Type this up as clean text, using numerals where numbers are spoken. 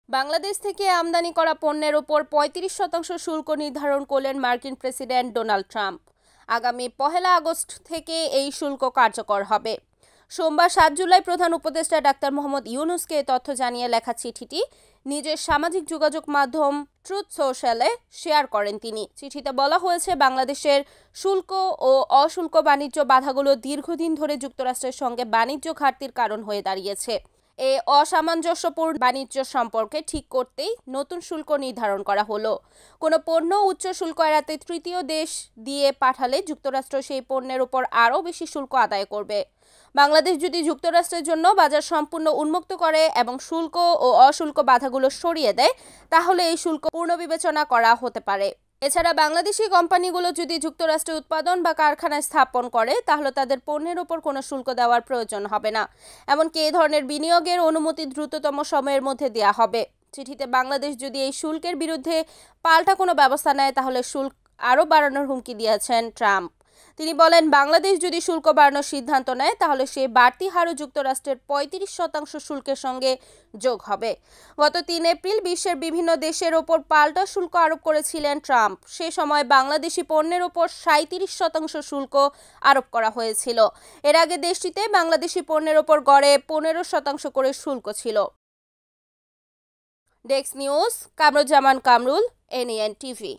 বাংলাদেশ থেকে আমদানি করা পণ্যের ওপর ৩৫% শুল্ক নির্ধারণ করলেন মার্কিন প্রেসিডেন্ট ডোনাল্ড ট্রাম্প। আগামী ১ আগস্ট থেকে এই শুল্ক কার্যকর হবে। সোমবার ৭ জুলাই প্রধান উপদেষ্টা ডাক্তার মোহাম্মদ ইউনূসকে এ তথ্য জানিয়ে লেখা চিঠিটি নিজের সামাজিক যোগাযোগ মাধ্যম ট্রুথ সোশ্যালে শেয়ার করেন তিনি। চিঠিতে বলা হয়েছে, বাংলাদেশের শুল্ক ও অশুল্ক বাণিজ্য বাধাগুলো দীর্ঘদিন ধরে যুক্তরাষ্ট্রের সঙ্গে বাণিজ্য ঘাটতির কারণ হয়ে দাঁড়িয়েছে। এই অসামঞ্জস্যপূর্ণ বাণিজ্য সম্পর্কে ঠিক করতেই নতুন শুল্ক নির্ধারণ করা হলো। কোনো পণ্য উচ্চ শুল্ক এড়াতে তৃতীয় দেশ দিয়ে পাঠালে যুক্তরাষ্ট্র সেই পণ্যের উপর আরও বেশি শুল্ক আদায় করবে। বাংলাদেশ যদি যুক্তরাষ্ট্রের জন্য বাজার সম্পূর্ণ উন্মুক্ত করে এবং শুল্ক ও অশুল্ক বাধাগুলো সরিয়ে দেয়, তাহলে এই শুল্ক পুনর্বিবেচনা করা হতে পারে। এছাড়া বাংলাদেশি কোম্পানিগুলো যদি যুক্তরাষ্ট্রে উৎপাদন বা কারখানা স্থাপন করে, তাহলে তাদের পণ্যের ওপর কোনো শুল্ক দেওয়ার প্রয়োজন হবে না। এমনকি এই ধরনের বিনিয়োগের অনুমতি দ্রুততম সময়ের মধ্যে দেওয়া হবে। চিঠিতে বাংলাদেশ যদি এই শুল্কের বিরুদ্ধে পাল্টা কোনো ব্যবস্থা নেয়, তাহলে শুল্ক আরও বাড়ানোর হুমকি দিয়েছেন ট্রাম্প। তিনি বলেন, বাংলাদেশ যদি শুল্ক বাড়ানোর সিদ্ধান্ত নেয়, তাহলে সেই বাড়তি হারও যুক্তরাষ্ট্রের ৩৫% শুল্কের সঙ্গে যোগ হবে। গত ৩ এপ্রিল বিশ্বের বিভিন্ন দেশের ওপর পাল্টা শুল্ক আরোপ করেছিলেন ট্রাম্প। সে সময় বাংলাদেশি পণ্যের ওপর ৩৭% শুল্ক আরোপ করা হয়েছিল। এর আগে দেশটিতে বাংলাদেশি পণ্যের ওপর গড়ে ১৫% করে শুল্ক ছিল। Desk news, Kamruzzaman Kamrul, NN TV.